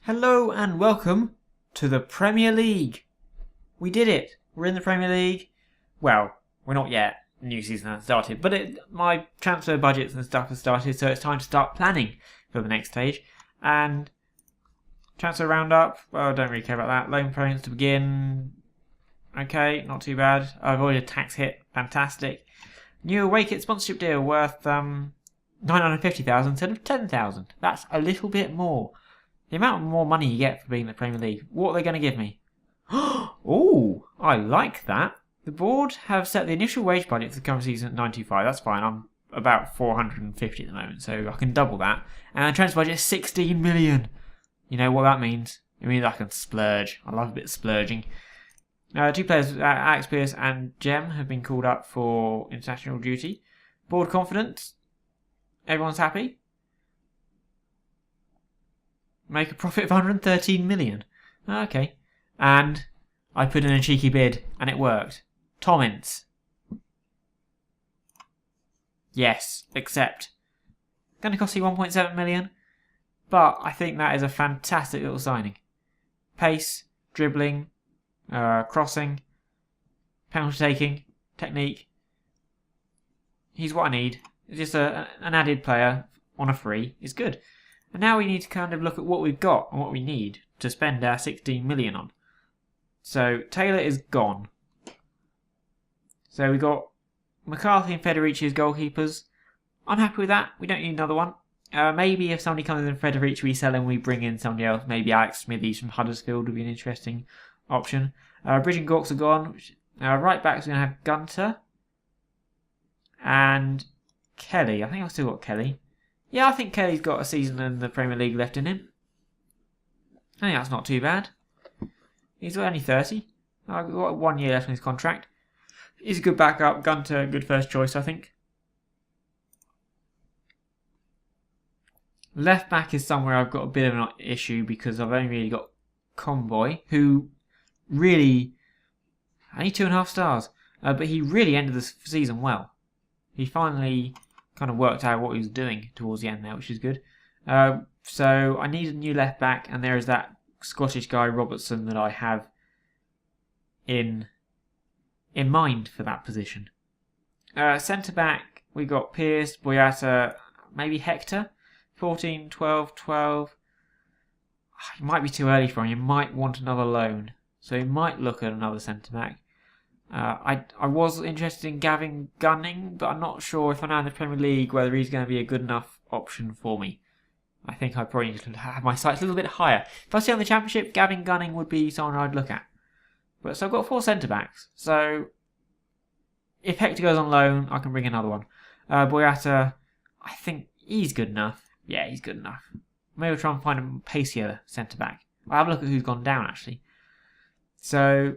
Hello and welcome to the Premier League. We did it. We're in the Premier League. Well, we're not yet. The new season hasn't started, but my transfer budgets and stuff have started, so it's time to start planning for the next stage. And transfer roundup, well, I don't really care about that. Loan payments to begin. Okay, not too bad. I avoided a tax hit. Fantastic. New away kit sponsorship deal worth 950,000 instead of 10,000. That's a little bit more. The amount more money you get for being in the Premier League. What are they going to give me? Oh, I like that. The board have set the initial wage budget for the current season at 95. That's fine. I'm about 450 at the moment, so I can double that. And the transfer budget is 16 million. You know what that means? It means I can splurge. I love a bit of splurging. Two players, Alex Pierce and Jem, have been called up for international duty. Board confidence. Everyone's happy. Make a profit of 113 million. Okay. And I put in a cheeky bid and it worked. Tom Ince. Yes, accept. Going to cost you 1.7 million. But I think that is a fantastic little signing. Pace, dribbling, crossing, penalty taking, technique. He's what I need. Just an added player on a free is good. And now we need to kind of look at what we've got and what we need to spend our 16 million on. So Taylor is gone. So we got McCarthy and Federici as goalkeepers. I'm happy with that. We don't need another one. Maybe if somebody comes in Federici, we sell him, we bring in somebody else. Maybe Alex Smithies from Huddersfield would be an interesting option. Bridge and Gawks are gone. Right backs we're going to have Gunter. And Kelly. I think I've still got Kelly. Yeah, I think Kelly's got a season in the Premier League left in him. I think that's not too bad. He's only 30. I've got 1 year left in his contract. He's a good backup. Gunter, good first choice, I think. Left back is somewhere I've got a bit of an issue because I've only really got Conboy, who really... only 2.5 stars. But he really ended the season well. He finally kind of worked out what he was doing towards the end there, which is good. So I need a new left back, and there is that Scottish guy Robertson that I have in mind for that position. Centre back, we got Pierce, Boyata, maybe Hector. 14, 12, 12. It might be too early for him. You might want another loan, so you might look at another centre back. I was interested in Gavin Gunning, but I'm not sure if I'm now in the Premier League whether he's going to be a good enough option for me. I think I probably need to have my sights a little bit higher. If I stay on the Championship, Gavin Gunning would be someone I'd look at. But so I've got 4 centre backs. So if Hector goes on loan, I can bring another one. Boyata, I think he's good enough. Yeah, he's good enough. Maybe we'll try and find a pacier centre back. I'll have a look at who's gone down actually. So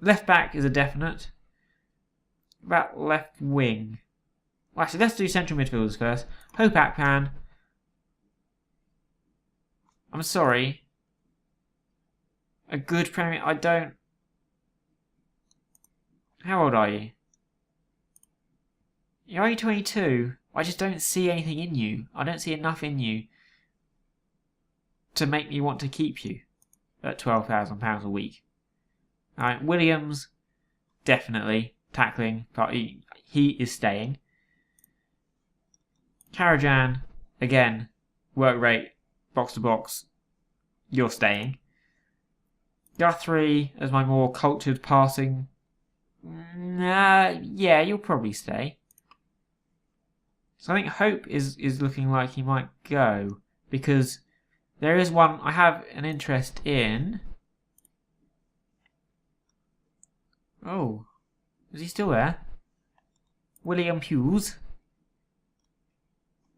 left back is a definite. About left wing. Well, actually, let's do central midfielders first. Hope Akpan. I'm sorry. A good Premier... I don't... How old are you? You're only 22. I just don't see anything in you. I don't see enough in you to make me want to keep you at £12,000 a week. Alright, Williams, definitely tackling, but he is staying. Karajan, again, work rate, box to box, you're staying. Guthrie as my more cultured passing, yeah, you'll probably stay. So I think Hope is looking like he might go because there is one I have an interest in. Oh, is he still there? William Hughes.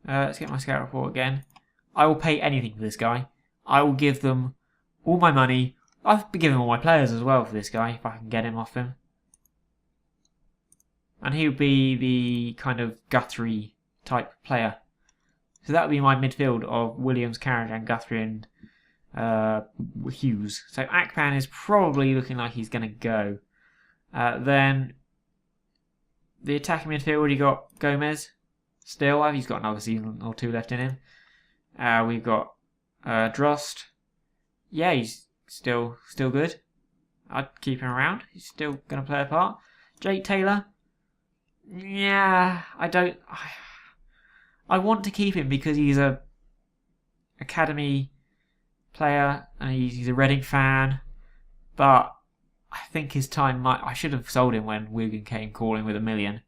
Let's get my scout report again. I will pay anything for this guy. I will give them all my money. I'll be giving all my players as well for this guy if I can get him off him. And he would be the kind of Guthrie type player. So that would be my midfield of Williams, Karajan, Guthrie and Hughes. So Akpan is probably looking like he's going to go. Then the attacking midfield, you got Gomez. Still, he's got another season or two left in him. We've got Drost, Yeah, he's still good. I'd keep him around. He's still going to play a part. Jake Taylor. Yeah, I don't. I want to keep him because he's a academy player and he's a Reading fan. But I think his time might. I should have sold him when Wigan came calling with $1 million.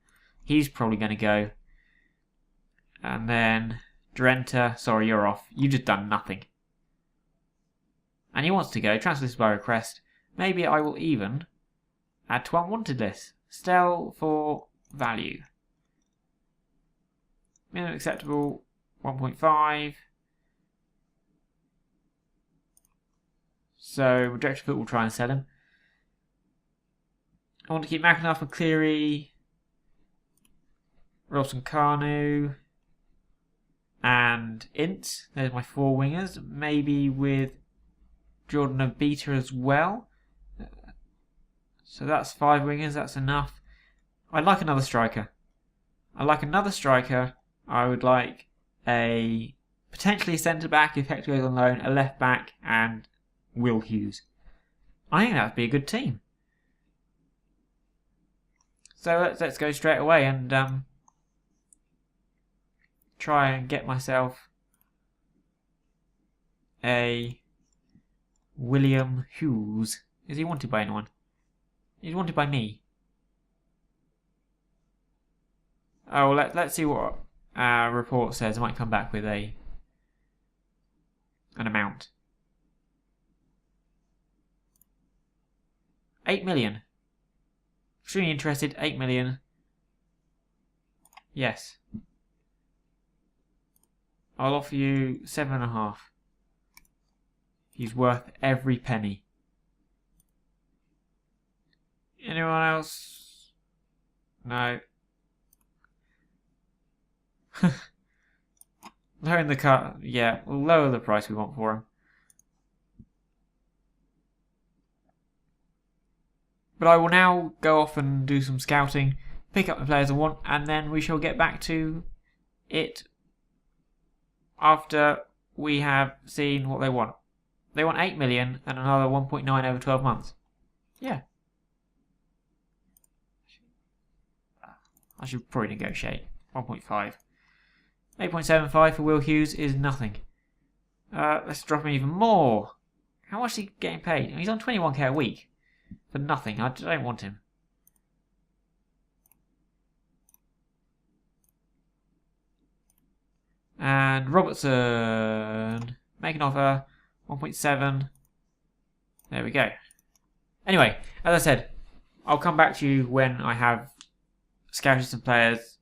He's probably going to go. And then Drenthe. Sorry, you're off. You've just done nothing. And he wants to go. Transfer list by request. Maybe I will even add to unwanted list. Sell for value. Minimum acceptable 1.5. So rejected foot will try and sell him. I want to keep McAnuff and Cleary, Robson Carnu, and Ince. There's my 4 wingers. Maybe with Jordan Obita as well. So that's 5 wingers. That's enough. I'd like another striker. I would like a potentially centre back if Hector goes on loan, a left back, and Will Hughes. I think that would be a good team. So let's go straight away and try and get myself a William Hughes. Is he wanted by anyone? He's wanted by me. Oh, let's see what report says. I might come back with an amount. 8 million. Extremely interested. 8 million. Yes. I'll offer you 7.5. He's worth every penny. Anyone else? No. Lowering the cut. Yeah, we'll lower the price we want for him. But I will now go off and do some scouting, pick up the players I want, and then we shall get back to it after we have seen what they want. They want 8 million and another 1.9 over 12 months. Yeah. I should probably negotiate. 1.5. 8.75 for Will Hughes is nothing. Let's drop him even more. How much is he getting paid? He's on 21k a week. For nothing. I don't want him. And Robertson. Make an offer. 1.7. There we go. Anyway, as I said, I'll come back to you when I have scouted some players,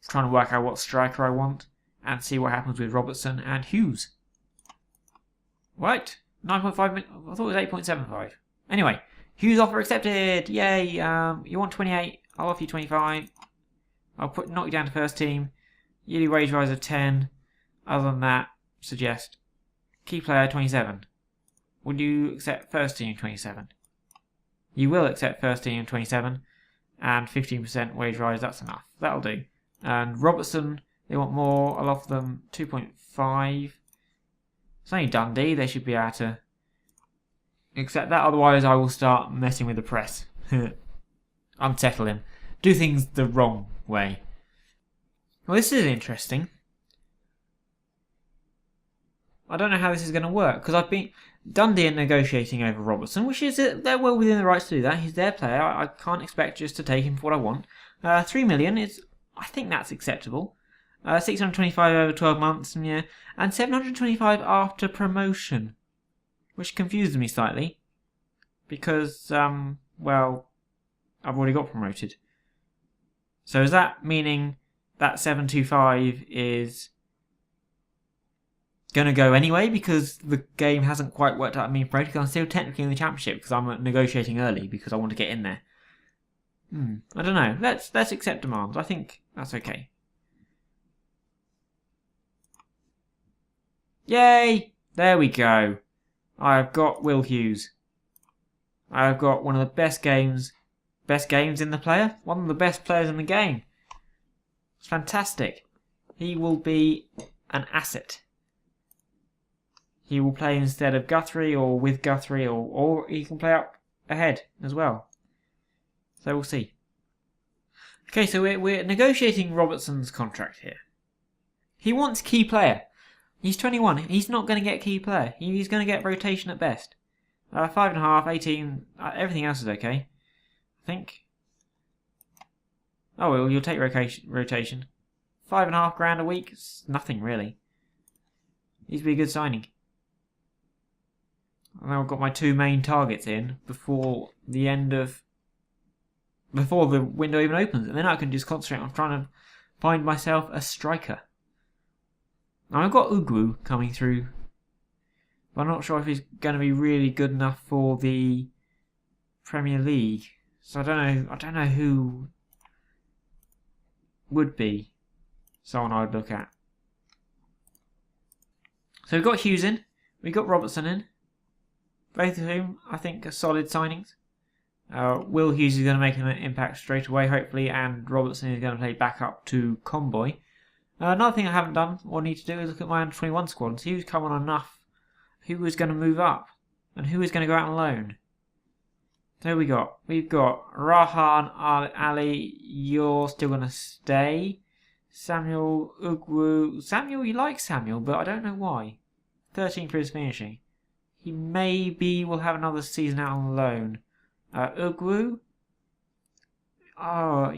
trying to work out what striker I want, and see what happens with Robertson and Hughes. Right, 9.5 minutes. I thought it was 8.75. Anyway, Hughes offer accepted. Yay! You want 28? I'll offer you 25. I'll knock you down to first team. Yearly wage rise of 10. Other than that, suggest key player 27. Would you accept first team 27? You will accept first team 27, and 15% wage rise. That's enough. That'll do. And Robertson, they want more. I'll offer them 2.5. It's only Dundee. They should be able to accept that. Otherwise, I will start messing with the press. Unsettle him. Do things the wrong way. Well, this is interesting. I don't know how this is going to work because I've been Dundee negotiating over Robertson, which is they're well within the rights to do that. He's their player. I can't expect just to take him for what I want. 3 million is, I think that's acceptable. 625 over 12 months, yeah, and 725 after promotion, which confuses me slightly because well, I've already got promoted. So is that meaning that 725 is going to go anyway because the game hasn't quite worked out me promoted? Because I'm still technically in the championship because I'm negotiating early because I want to get in there. I don't know. Let's accept demands. I think that's okay. Yay! There we go. I've got Will Hughes. I've got one of the best games in the player. One of the best players in the game. It's fantastic. He will be an asset. he will play instead of Guthrie or with Guthrie, or he can play up ahead as well. So we'll see. Okay, so we're negotiating Robertson's contract here. He wants key player. He's 21. He's not going to get key player. He's going to get rotation at best. 5.5, 18. Everything else is okay, I think. Oh, well, you'll take rotation. 5.5 grand a week. It's nothing really. Needs to be a good signing. And I've got my 2 main targets in before the window even opens, and then I can just concentrate on trying to find myself a striker. Now I've got Ugwu coming through, but I'm not sure if he's going to be really good enough for the Premier League. So I don't know who would be someone I would look at. So we've got Hughes in, we've got Robertson in, both of whom I think are solid signings. Will Hughes is going to make an impact straight away, hopefully, and Robertson is going to play back up to Conboy. Another thing I haven't done or need to do is look at my under-21 squad and see who's come on enough, who is going to move up, and who is going to go out on loan. So we've got Rahan Ali, you're still going to stay. Samuel Ugwu. Samuel, you like Samuel, but I don't know why. 13 for his finishing. He maybe will have another season out on loan. Ugwu. Oh,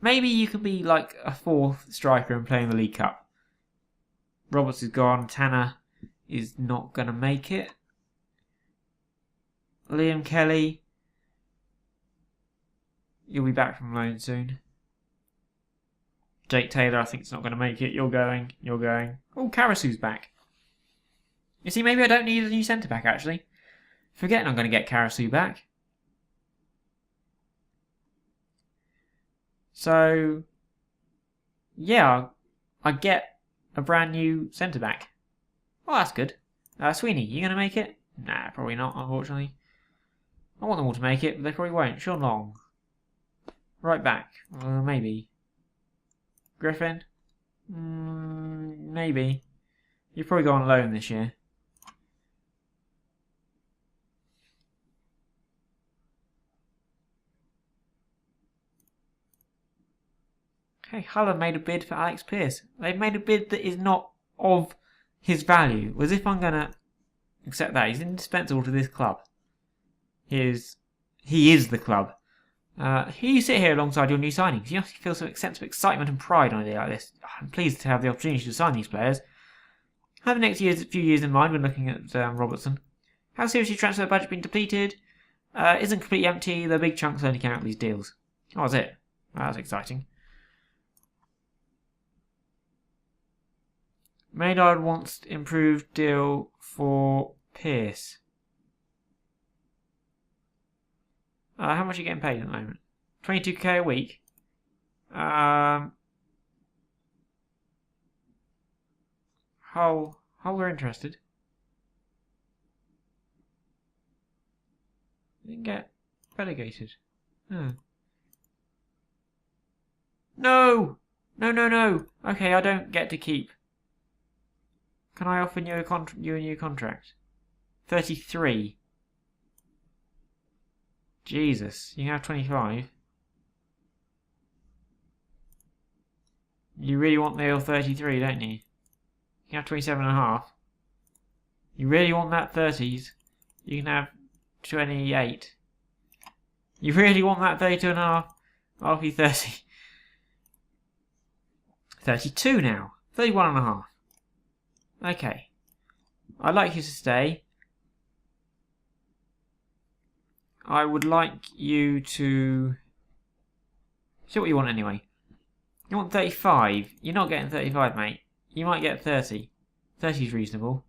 maybe you could be like a 4th striker and play in the League Cup. Roberts is gone. Tanner is not going to make it. Liam Kelly. You'll be back from loan soon. Jake Taylor, I think, is not going to make it. You're going. Oh, Karasu's back. You see, maybe I don't need a new centre-back, actually. Forgetting I'm going to get Karasu back. So, yeah, I get a brand new centre-back. Oh, that's good. Sweeney, you going to make it? Nah, probably not, unfortunately. I want them all to make it, but they probably won't. Sean Long. Right back. Maybe. Griffin? Maybe. You'll probably go on loan this year. Okay, Hull have made a bid for Alex Pearce. They've made a bid that is not of his value. As if I'm going to accept that. He's indispensable to this club. He is the club. You sit here alongside your new signings. You must feel some sense of excitement and pride on a day like this. I'm pleased to have the opportunity to sign these players. Have the next few years in mind when looking at Robertson. How seriously transfer budget been depleted? Isn't completely empty. The big chunks only came out of these deals. Oh, that's it. Well, that's exciting. Maynard wants improved deal for Pearce. How much are you getting paid at the moment? 22k a week. Hull are interested. Didn't get relegated. No. No! Okay, I don't get to keep. Can I offer you a new contract? 33. Jesus, you have 25. You really want the 33, don't you? You have 27.5. You really want that 30s? You can have 28. You really want that 32.5? I'll be 30. 32 now. 31.5. Okay. I'd like you to stay. I would like you to... See what you want anyway. You want 35. You're not getting 35, mate. You might get 30. 30 is reasonable.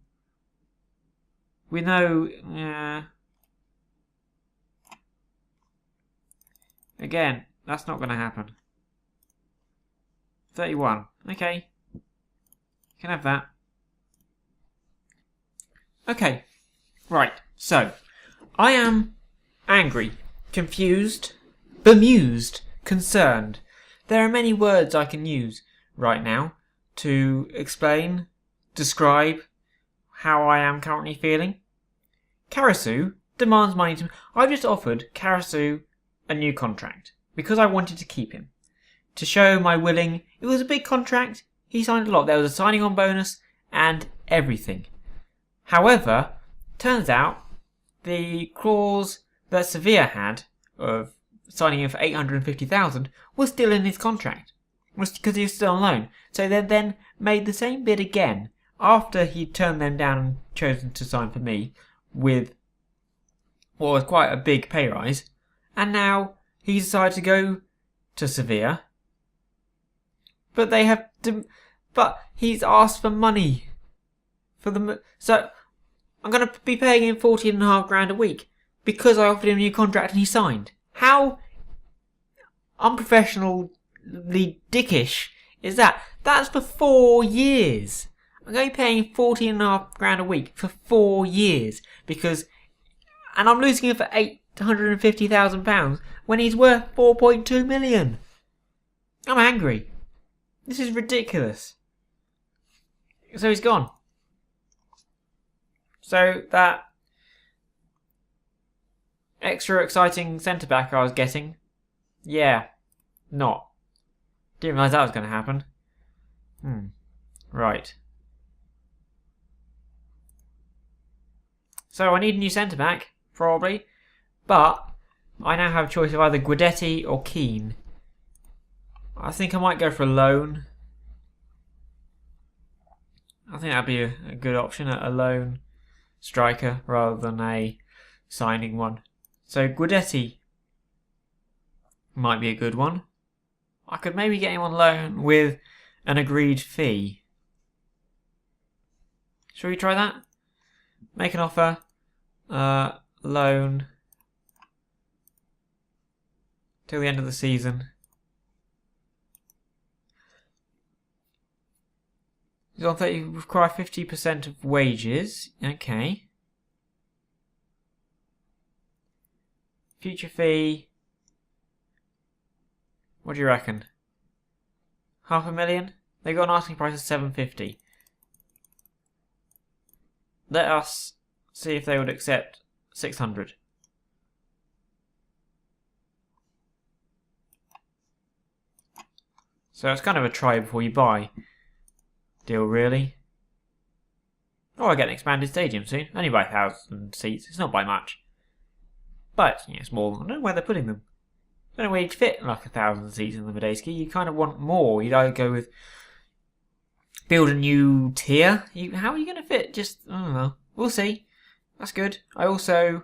We know... Again, that's not going to happen. 31. Okay. You can have that. Okay. Right. So, I am angry, confused, bemused, concerned. There are many words I can use right now to explain, describe how I am currently feeling. Karasu demands money to me. I've just offered Karasu a new contract because I wanted to keep him. To show my willing, it was a big contract. He signed a lot. There was a signing on bonus and everything. However, turns out the clause that Sevilla had of signing him for 850,000 was still in his contract. Was because he was still on loan. So they then made the same bid again after he'd turned them down and chosen to sign for me with what was quite a big pay rise. And now he's decided to go to Sevilla. But he's asked for money for the. So I'm going to be paying him 14.5 grand a week because I offered him a new contract and he signed. How unprofessionally dickish is that? That's for 4 years. I'm going to be paying 14.5 grand a week for 4 years and I'm losing him for £850,000 when he's worth 4.2 million. I'm angry. This is ridiculous. So he's gone. So that extra exciting centre back I was getting, didn't realise that was going to happen. Right. So I need a new centre back, probably, but I now have a choice of either Guidetti or Keane. I think I might go for a loan. I think that'd be a good option, a loan striker rather than a signing one. So Guidetti might be a good one. I could maybe get him on loan with an agreed fee. Shall we try that? Make an offer. Loan. Till the end of the season. He's on 30, require 50% of wages. Okay. Future fee. What do you reckon? $500,000? They got an asking price of 750. Let us see if they would accept 600. So it's kind of a try before you buy deal, really. Oh, I get an expanded stadium soon. Only by 1,000 seats. It's not by much. But, small. I don't know where they're putting them. I don't know where you'd fit like 1,000 seats in the Medeski. You kind of want more. You'd either go with build a new tier. How are you going to fit? I don't know. We'll see. That's good. I also,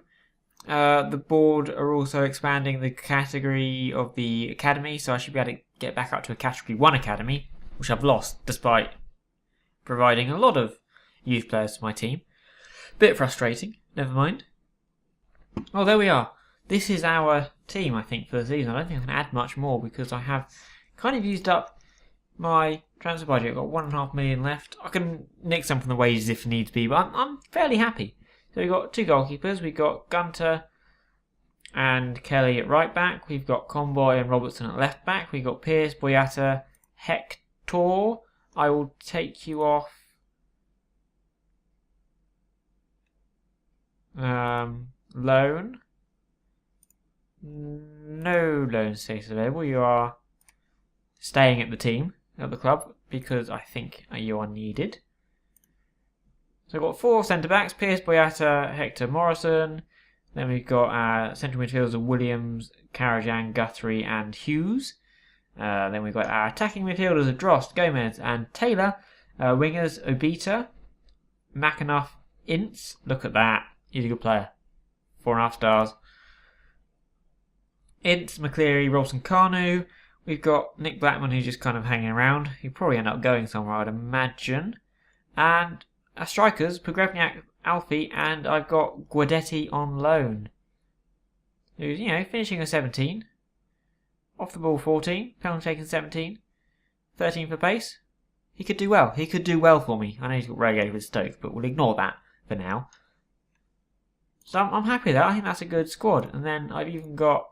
the board are also expanding the category of the academy, so I should be able to get back up to a category 1 academy, which I've lost despite providing a lot of youth players to my team. Bit frustrating. Never mind. Oh, there we are. This is our team, I think, for the season. I don't think I can add much more because I have kind of used up my transfer budget. I've got 1.5 million left. I can nick some from the wages if needs be, but I'm fairly happy. So we've got 2 goalkeepers. We've got Gunter and Kelly at right back. We've got Conboy and Robertson at left back. We've got Pierce, Boyata, Hector. I will take you off loan. No loan status available. You are staying at the team, at the club, because I think you are needed. So we've got 4 centre-backs, Pierce, Boyata, Hector, Morrison. Then we've got central midfielders of Williams, Karajan, Guthrie and Hughes. Then we've got our attacking midfielders of Drost, Gomez and Taylor. Wingers, Obita, McAnuff, Ince. Look at that. He's a good player. 4.5 stars. Ince, McCleary, Robson, Carnu. We've got Nick Blackman, who's just kind of hanging around. He'll probably end up going somewhere, I'd imagine. And our strikers, Pogrebniak, Alfie, and I've got Guidetti on loan. Who's, finishing a 17. Off the ball 14. Penalty taken 17. 13 for pace. He could do well. He could do well for me. I know he's got relegated with Stoke, but we'll ignore that for now. So I'm happy with that. I think that's a good squad. And then I've even got,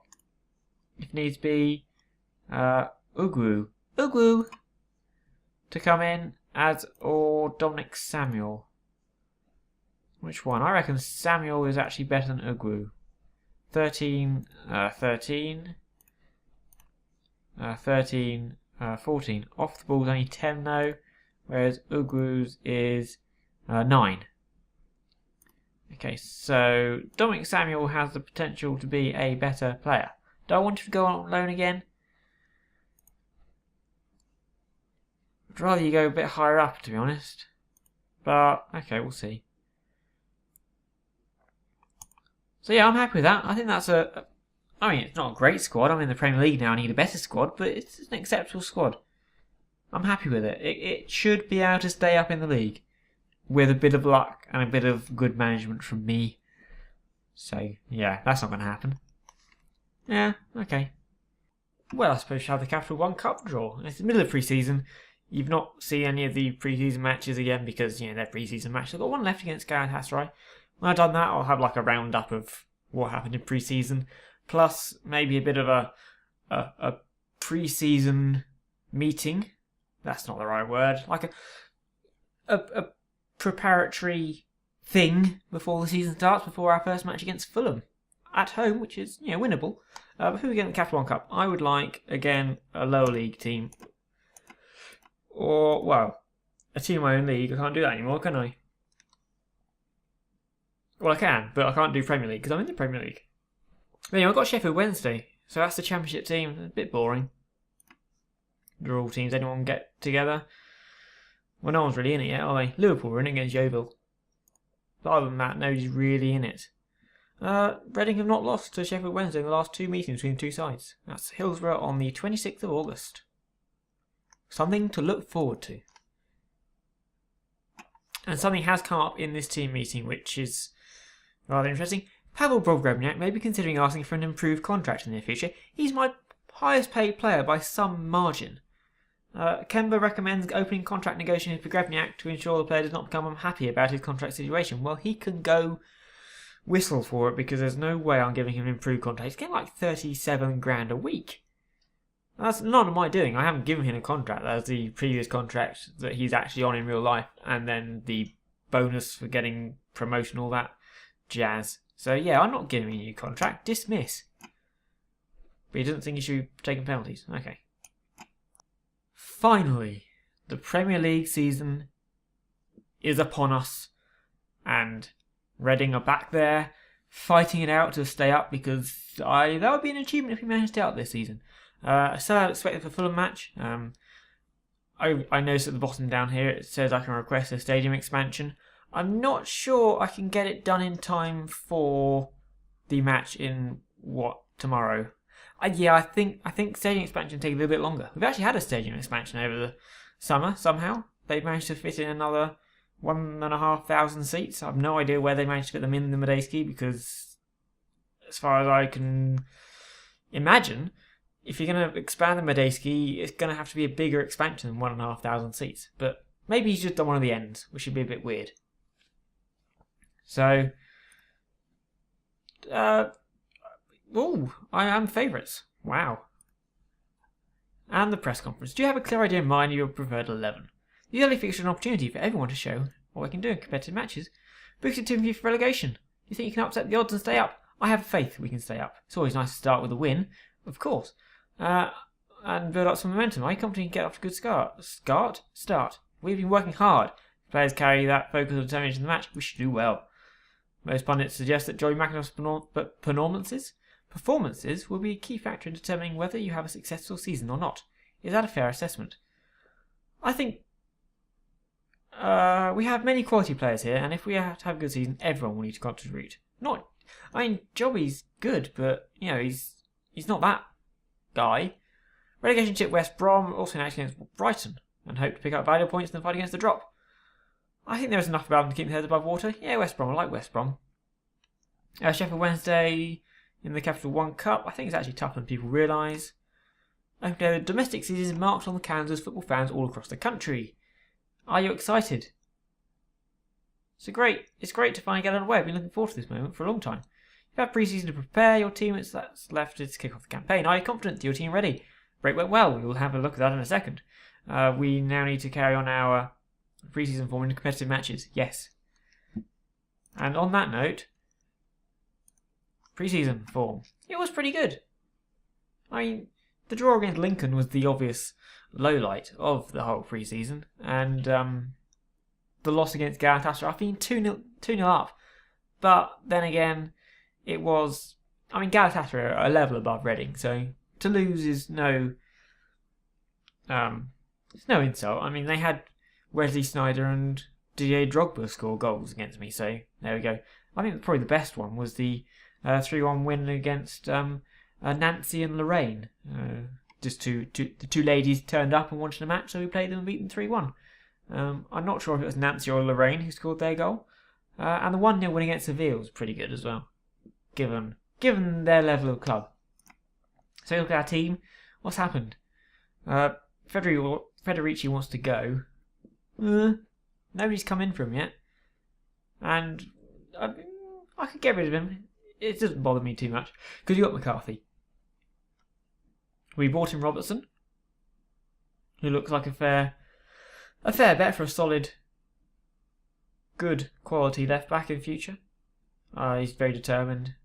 if needs be, Ugu to come in as or Dominic Samuel. Which one? I reckon Samuel is actually better than Ugwu. 13, 13, 13, 14. Off the ball's only 10 though, whereas Ugwu's is 9. Okay, so Dominic Samuel has the potential to be a better player. Do I want him to go on loan again? I'd rather you go a bit higher up, to be honest. But, okay, we'll see. So yeah, I'm happy with that. I think that's I mean, it's not a great squad. I'm in the Premier League now. I need a better squad, but it's an acceptable squad. I'm happy with it. It should be able to stay up in the league with a bit of luck and a bit of good management from me. So yeah, that's not going to happen. Yeah, okay. Well, I suppose you have the Capital One Cup draw. It's the middle of pre-season. You've not seen any of the pre-season matches again because, you know, they're pre-season matches. I've got one left against Galatasaray. When I've done that, I'll have like a roundup of what happened in pre-season, plus maybe a bit of a pre-season meeting. That's not the right word. Like a preparatory thing before the season starts, before our first match against Fulham at home, which is, you know, winnable. But who we get in the Capital One Cup? I would like, again, a lower league team, or well, a team in my own league. I can't do that anymore, can I? Well, I can, but I can't do Premier League because I'm in the Premier League. But anyway, I've got Sheffield Wednesday, so that's the Championship team. A bit boring. They're all teams anyone can get together. Well, no one's really in it yet, are they? Liverpool are in it against Yeovil. But other than that, nobody's really in it. Reading have not lost to Sheffield Wednesday in the last 2 meetings between the two sides. That's Hillsborough on the 26th of August. Something to look forward to. And something has come up in this team meeting, which is rather interesting. Pavel Bogrebniak may be considering asking for an improved contract in the near future. He's my highest paid player by some margin. Kemba recommends opening contract negotiations with Bogrebniak to ensure the player does not become unhappy about his contract situation. Well, he can go whistle for it because there's no way I'm giving him an improved contract. He's getting like 37 grand a week. That's none of my doing. I haven't given him a contract. That's the previous contract that he's actually on in real life, and then the bonus for getting promotion, all that jazz. So yeah, I'm not giving him a new contract. Dismiss. But he doesn't think he should be taking penalties. Okay. Finally, the Premier League season is upon us, and Reading are back there fighting it out to stay up because that would be an achievement if we managed to stay up this season. So I expect the Fulham match. I noticed at the bottom down here it says I can request a stadium expansion. I'm not sure I can get it done in time for the match in tomorrow. Yeah, I think stadium expansion take a little bit longer. We've actually had a stadium expansion over the summer somehow. They've managed to fit in another 1,500 seats. I have no idea where they managed to fit them in the Medeski because, as far as I can imagine, if you're going to expand the Medeski, it's going to have to be a bigger expansion than 1,500 seats. But maybe he's just done one of the ends, which would be a bit weird. So, I am favourites. Wow. And the press conference. Do you have a clear idea in mind of your preferred 11? The early fixture is an opportunity for everyone to show what we can do in competitive matches. Books your team for relegation. Do you think you can upset the odds and stay up? I have faith we can stay up. It's always nice to start with a win, of course. And build up some momentum. Are you confident you can get off to a good start? We've been working hard. If players carry that focus and determination in the match, we should do well. Most pundits suggest that Joey McIntosh's performances will be a key factor in determining whether you have a successful season or not. Is that a fair assessment? I think we have many quality players here, and if we have to have a good season, everyone will need to contribute. Joey's good, but you know he's not that guy. Relegation chip West Brom also an action against Brighton, and hope to pick up valuable points in the fight against the drop. I think there is enough about them to keep their heads above water. Yeah, West Brom. I like West Brom. Sheffield Wednesday in the Capital One Cup. I think it's actually tougher than people realise. The domestic season is marked on the calendars of football fans all across the country. Are you excited? It's great to finally get underway. I've been looking forward to this moment for a long time. You've had pre-season to prepare your team. That's left to kick off the campaign. Are you confident that your team ready? Break went well. We will have a look at that in a second. We now need to carry on our pre-season form into competitive matches. Yes. And on that note, pre-season form. It was pretty good. I mean, the draw against Lincoln was the obvious lowlight of the whole pre-season. And the loss against Galatasaray, I've been 2-0 up. But then again, it was... I mean, Galatasaray are a level above Reading, so to lose is no... it's no insult. I mean, they had Wesley Sneijder and Didier Drogba score goals against me, so there we go. I think probably the best one was the 3-1 win against Nancy and Lorraine. Just the two ladies turned up and wanted a match, so we played them and beat them 3-1. I'm not sure if it was Nancy or Lorraine who scored their goal. And the 1-0 win against Seville was pretty good as well, given their level of club. So look at our team. What's happened? Federici wants to go. Nobody's come in for him yet. And I could get rid of him. It doesn't bother me too much, because you got McCarthy. We bought in Robertson, who looks like a fair bet for a solid, good quality left back in future. He's very determined.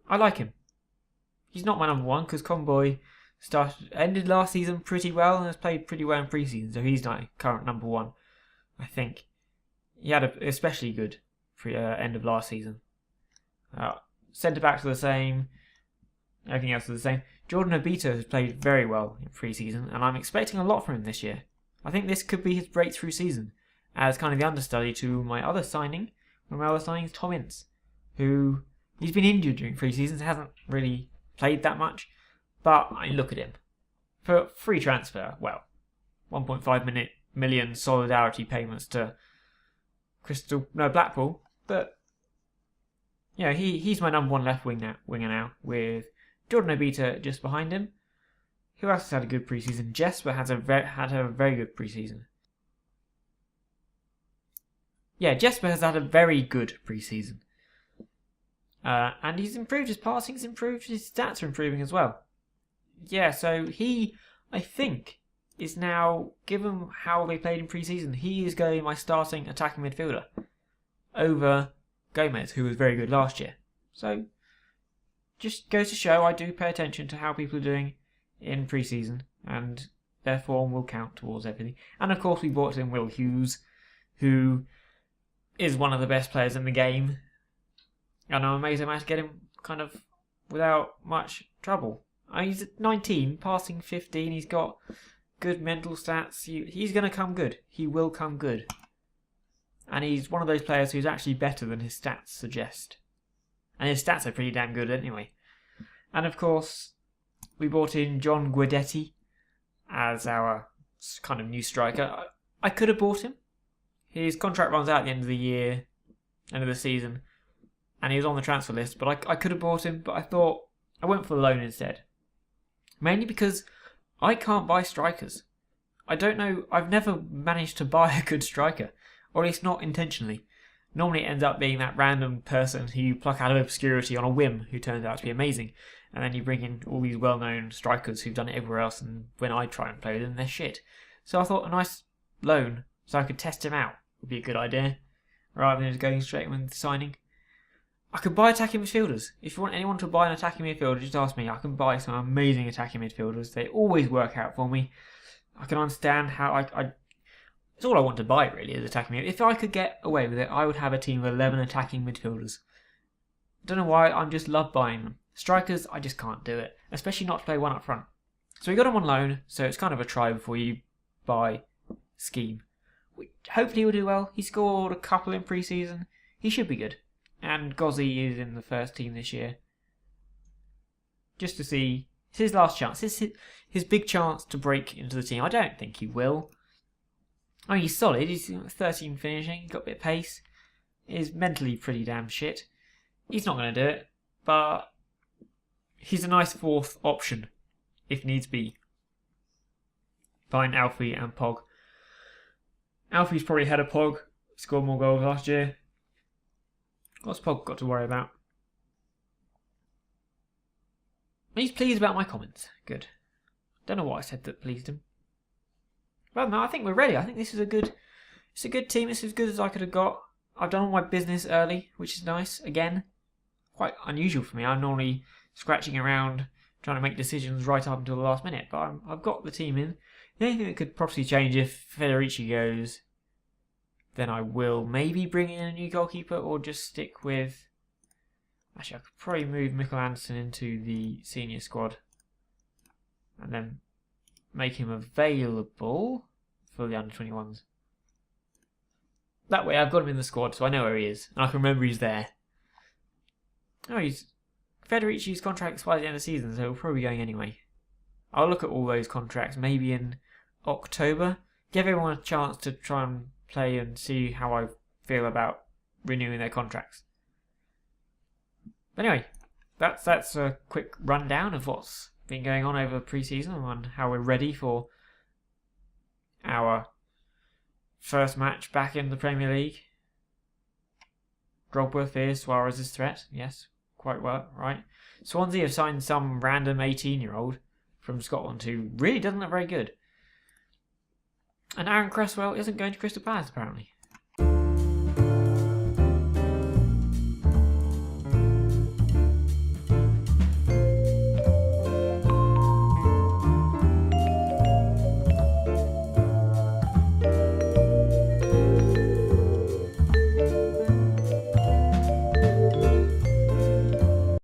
I like him. He's not my number one because Conboy ended last season pretty well and has played pretty well in pre-season, so he's not current number one. I think he had an especially good end of last season. Centre backs are the same. Everything else is the same. Jordan Obito has played very well in pre-season, and I'm expecting a lot from him this year. I think this could be his breakthrough season as kind of the understudy to my other signing. One of my other signings, Tom Ince, who he's been injured during pre-season, so hasn't really played that much. But I look at him for free transfer. Well, 1.5 million solidarity payments to Blackpool, but you know he's my number one left winger now, with Jordan Obita just behind him. Who else has had a good pre-season? Jesper had a very good pre-season. Yeah, Jesper has had a very good pre-season. And he's improved his passing, he's improved, his stats are improving as well. Yeah, so he, I think, is now, given how they played in pre-season, he is going my starting attacking midfielder over Gomez, who was very good last year. So, just goes to show I do pay attention to how people are doing in pre-season, and their form will count towards everything. And of course we brought in Will Hughes, who is one of the best players in the game, and I'm amazed I managed to get him kind of without much trouble. He's at 19, passing 15, he's got good mental stats. He's going to come good. He will come good. And he's one of those players who's actually better than his stats suggest. And his stats are pretty damn good anyway. And of course, we brought in John Guidetti as our kind of new striker. I could have bought him. His contract runs out at the end of the season. And he was on the transfer list, but I could have bought him, but I thought I went for the loan instead. Mainly because I can't buy strikers. I don't know, I've never managed to buy a good striker, or at least not intentionally. Normally it ends up being that random person who you pluck out of obscurity on a whim who turns out to be amazing, and then you bring in all these well-known strikers who've done it everywhere else, and when I try and play with them, they're shit. So I thought a nice loan, so I could test him out, would be a good idea, rather than just going straight with signing. I could buy attacking midfielders. If you want anyone to buy an attacking midfielder, just ask me. I can buy some amazing attacking midfielders. They always work out for me. I can understand how it's all I want to buy, really, is attacking midfielders. If I could get away with it, I would have a team of 11 attacking midfielders. I don't know why, I just love buying them. Strikers, I just can't do it. Especially not to play one up front. So we got him on loan, so it's kind of a try before you buy scheme. Hopefully he'll do well. He scored a couple in pre-season. He should be good. And Gozzi is in the first team this year. Just to see. It's his last chance. It's his big chance to break into the team. I don't think he will. I mean, he's solid. He's 13 finishing. He's got a bit of pace. He's mentally pretty damn shit. He's not going to do it. But he's a nice fourth option, if needs be. Behind Alfie and Pog. Alfie's probably had a Pog. Scored more goals last year. What's Pog got to worry about? He's pleased about my comments. Good. Don't know what I said that pleased him. Well, no, I think we're ready. I think this is a good team. It's as good as I could have got. I've done all my business early, which is nice. Again, quite unusual for me. I'm normally scratching around trying to make decisions right up until the last minute, but I've got the team in. The only thing that could possibly change if Federici goes, then I will maybe bring in a new goalkeeper or just stick with... Actually, I could probably move Mikkel Andersen into the senior squad and then make him available for the under-21s. That way I've got him in the squad so I know where he is and I can remember he's there. Oh, Federici's contract expires at the end of the season, so he'll probably be going anyway. I'll look at all those contracts maybe in October. Give everyone a chance to try and play and see how I feel about renewing their contracts. But anyway, that's a quick rundown of what's been going on over pre-season and how we're ready for our first match back in the Premier League. Drogba fears Suarez's threat. Yes, quite well, right. Swansea have signed some random 18-year-old from Scotland who really doesn't look very good. And Aaron Cresswell isn't going to Crystal Palace, apparently.